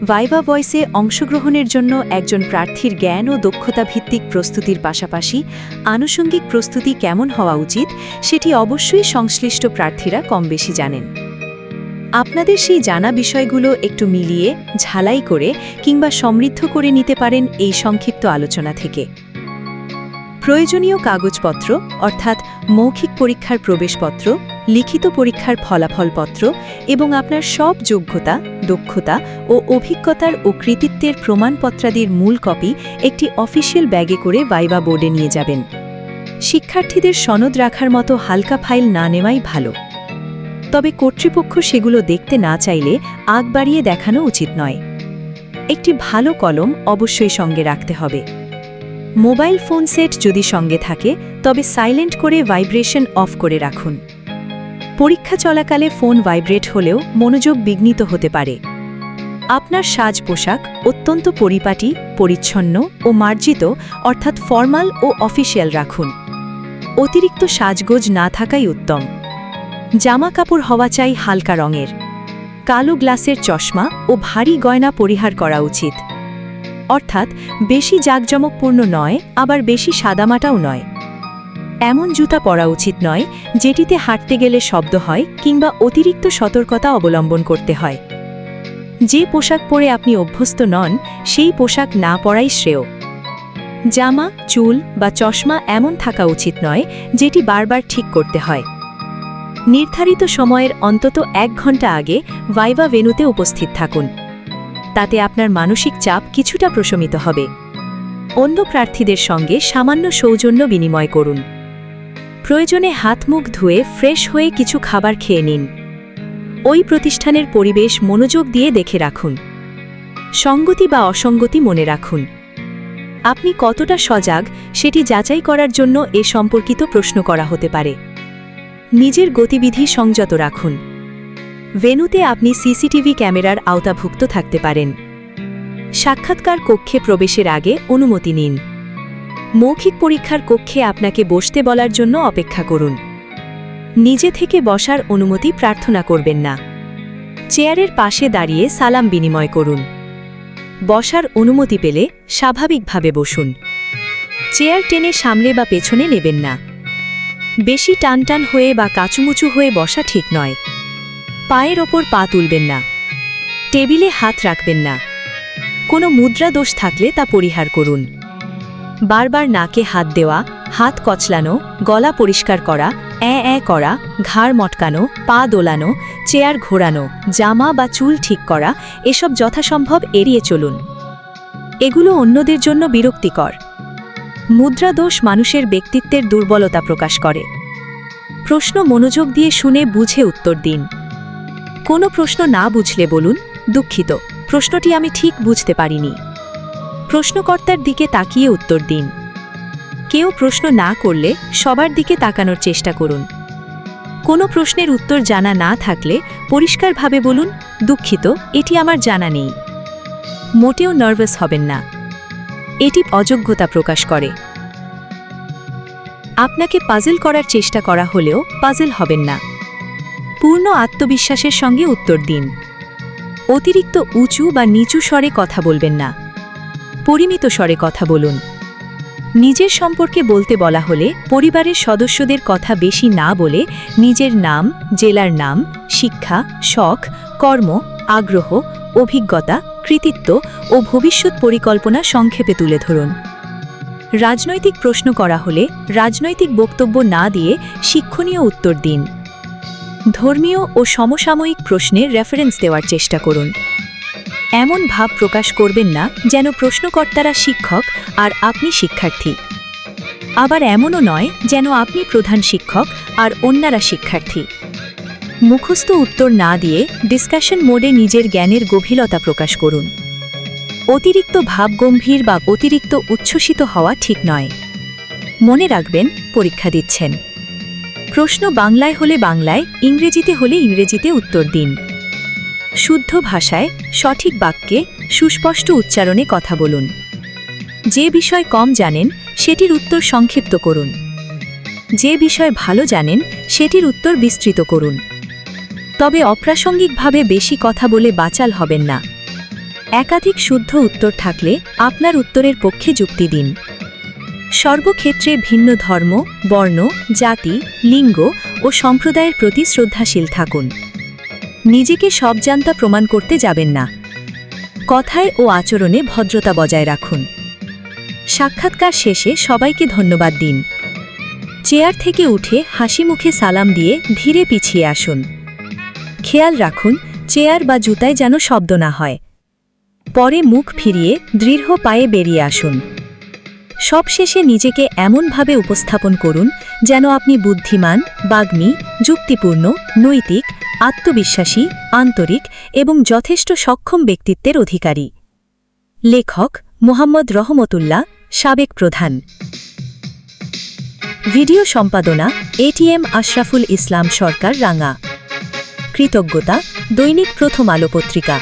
Viva ভয়েসে অংশগ্রহণের জন্য একজন প্রার্থীর জ্ঞান ও দক্ষতা ভিত্তিক প্রস্তুতির পাশাপাশি আনুষঙ্গিক প্রস্তুতি কেমন হওয়া উচিত সেটি অবশ্যই সংশ্লিষ্ট প্রার্থীরা কম বেশি জানেন। আপনাদের সেই জানা বিষয়গুলো একটু মিলিয়ে ঝালাই করে কিংবা সমৃদ্ধ করে নিতে পারেন এই সংক্ষিপ্ত আলোচনা থেকে। প্রয়োজনীয় কাগজপত্র অর্থাৎ মৌখিক পরীক্ষার প্রবেশপত্র, লিখিত পরীক্ষার ফলাফলপত্র এবং আপনার সব যোগ্যতা, দক্ষতা ও অভিজ্ঞতার ও কৃতিত্বের প্রমাণপত্রাদির মূল কপি একটি অফিসিয়াল ব্যাগে করে ভাইভা বোর্ডে নিয়ে যাবেন। শিক্ষার্থীদের সনদ রাখার মতো হালকা ফাইল না নেওয়াই ভালো। তবে কর্তৃপক্ষ সেগুলো দেখতে না চাইলে আগ বাড়িয়ে দেখানো উচিত নয়। একটি ভালো কলম অবশ্যই সঙ্গে রাখতে হবে। মোবাইল ফোন সেট যদি সঙ্গে থাকে তবে সাইলেন্ট করে ভাইব্রেশন অফ করে রাখুন। পরীক্ষা চলাকালে ফোন ভাইব্রেট হলেও মনোযোগ বিঘ্নিত হতে পারে। আপনার সাজ পোশাক অত্যন্ত পরিপাটি, পরিচ্ছন্ন ও মার্জিত অর্থাৎ ফর্মাল ও অফিসিয়াল রাখুন। অতিরিক্ত সাজগোজ না থাকাই উত্তম। জামা কাপড় হওয়া চাই হালকা রঙের। কালো গ্লাসের চশমা ও ভারী গয়না পরিহার করা উচিত। অর্থাৎ বেশি জাঁকজমকপূর্ণ নয়, আবার বেশি সাদামাটাও নয়। এমন জুতা পরা উচিত নয় যেটিতে হাঁটতে গেলে শব্দ হয় কিংবা অতিরিক্ত সতর্কতা অবলম্বন করতে হয়। যে পোশাক পরে আপনি অভ্যস্ত নন সেই পোশাক না পরাই শ্রেয়। জামা, চুল বা চশমা এমন থাকা উচিত নয় যেটি বারবার ঠিক করতে হয়। নির্ধারিত সময়ের অন্তত 1 ঘন্টা আগে ভাইভা ভেন্যুতে উপস্থিত থাকুন। তাতে আপনার মানসিক চাপ কিছুটা প্রশমিত হবে। অন্য প্রার্থীদের সঙ্গে সামান্য সৌজন্য বিনিময় করুন। প্রয়োজনে হাত মুখ ধুয়ে ফ্রেশ হয়ে কিছু খাবার খেয়ে নিন। ওই প্রতিষ্ঠানের পরিবেশ মনোযোগ দিয়ে দেখে রাখুন। সঙ্গতি বা অসঙ্গতি মনে রাখুন। আপনি কতটা সজাগ সেটি যাচাই করার জন্য এ সম্পর্কিত প্রশ্ন করা হতে পারে। নিজের গতিবিধি সংযত রাখুন। ভেন্যুতে আপনি সিসিটিভি ক্যামেরার আওতাভুক্ত থাকতে পারেন। সাক্ষাৎকার কক্ষে প্রবেশের আগে অনুমতি নিন। মৌখিক পরীক্ষার কক্ষে আপনাকে বসতে বলার জন্য অপেক্ষা করুন। নিজে থেকে বসার অনুমতি প্রার্থনা করবেন না। চেয়ারের পাশে দাঁড়িয়ে সালাম বিনিময় করুন। বসার অনুমতি পেলে স্বাভাবিকভাবে বসুন। চেয়ার টেনে সামনে বা পেছনে নেবেন না। বেশি টানটান হয়ে বা কাচুমুচু হয়ে বসা ঠিক নয়। পায়ের ওপর পা তুলবেন না। টেবিলে হাত রাখবেন না। কোনো মুদ্রা দোষ থাকলে তা পরিহার করুন। বারবার নাকে হাত দেওয়া, হাত কচলানো, গলা পরিষ্কার করা, করা, ঘাড় মটকানো, পা দোলানো, চেয়ার ঘোরানো, জামা বা চুল ঠিক করা এসব যথাসম্ভব এড়িয়ে চলুন। এগুলো অন্যদের জন্য বিরক্তিকর। মুদ্রা দোষ মানুষের ব্যক্তিত্বের দুর্বলতা প্রকাশ করে। প্রশ্ন মনোযোগ দিয়ে শুনে বুঝে উত্তর দিন। কোনো প্রশ্ন না বুঝলে বলুন, দুঃখিত, প্রশ্নটি আমি ঠিক বুঝতে পারিনি। প্রশ্নকর্তার দিকে তাকিয়ে উত্তর দিন। কেউ প্রশ্ন না করলে সবার দিকে তাকানোর চেষ্টা করুন। কোনো প্রশ্নের উত্তর জানা না থাকলে পরিষ্কারভাবে বলুন, দুঃখিত, এটি আমার জানা নেই। মোটেও নার্ভাস হবেন না। এটি অযোগ্যতা প্রকাশ করে। আপনাকে পাজল করার চেষ্টা করা হলেও পাজল হবেন না। পূর্ণ আত্মবিশ্বাসের সঙ্গে উত্তর দিন। অতিরিক্ত উঁচু বা নিচু স্বরে কথা বলবেন না। পরিমিত স্বরে কথা বলুন। নিজের সম্পর্কে বলতে বলা হলে পরিবারের সদস্যদের কথা বেশি না বলে নিজের নাম, জেলার নাম, শিক্ষা, শখ, কর্ম, আগ্রহ, অভিজ্ঞতা, কৃতিত্ব ও ভবিষ্যৎ পরিকল্পনা সংক্ষেপে তুলে ধরুন। রাজনৈতিক প্রশ্ন করা হলে রাজনৈতিক বক্তব্য না দিয়ে শিক্ষণীয় উত্তর দিন। ধর্মীয় ও সমসাময়িক প্রশ্নে রেফারেন্স দেওয়ার চেষ্টা করুন। এমন ভাব প্রকাশ করবেন না যেন প্রশ্নকর্তারা শিক্ষক আর আপনি শিক্ষার্থী। আবার এমনও নয় যেন আপনি প্রধান শিক্ষক আর অন্যরা শিক্ষার্থী। মুখস্থ উত্তর না দিয়ে ডিসকাশন মোডে নিজের জ্ঞানের গভীরতা প্রকাশ করুন। অতিরিক্ত ভাবগম্ভীর বা অতিরিক্ত উচ্ছ্বসিত হওয়া ঠিক নয়। মনে রাখবেন, পরীক্ষা দিচ্ছেন। প্রশ্ন বাংলায় হলে বাংলায়, ইংরেজিতে হলে ইংরেজিতে উত্তর দিন। শুদ্ধ ভাষায়, সঠিক বাক্যে, সুস্পষ্ট উচ্চারণে কথা বলুন। যে বিষয় কম জানেন সেটির উত্তর সংক্ষিপ্ত করুন। যে বিষয় ভালো জানেন সেটির উত্তর বিস্তৃত করুন। তবে অপ্রাসঙ্গিকভাবে বেশি কথা বলে বাচাল হবেন না। একাধিক শুদ্ধ উত্তর থাকলে আপনার উত্তরের পক্ষে যুক্তি দিন। সর্বক্ষেত্রে ভিন্ন ধর্ম, বর্ণ, জাতি, লিঙ্গ ও সম্প্রদায়ের প্রতি শ্রদ্ধাশীল থাকুন। নিজেকে সবজান্তা প্রমাণ করতে যাবেন না। কথায় ও আচরণে ভদ্রতা বজায় রাখুন। সাক্ষাৎকার শেষে সবাইকে ধন্যবাদ দিন। চেয়ার থেকে উঠে হাসি মুখে সালাম দিয়ে ধীরে পিছিয়ে আসুন। খেয়াল রাখুন চেয়ার বা জুতায় যেন শব্দ না হয়। পরে মুখ ফিরিয়ে দৃঢ় পায়ে বেরিয়ে আসুন। সবশেষে নিজেকে এমনভাবে উপস্থাপন করুন যেন আপনি বুদ্ধিমান, বাগ্মী, যুক্তিপূর্ণ, নৈতিক, আত্মবিশ্বাসী, আন্তরিক এবং যথেষ্ট সক্ষম ব্যক্তিত্বের অধিকারী। লেখক মোহাম্মদ রহমতুল্লাহ, সাবেক প্রধান। ভিডিও সম্পাদনা এটিএম আশরাফুল ইসলাম সরকার, রাঙ্গা। কৃতজ্ঞতা দৈনিক প্রথম আলো পত্রিকা।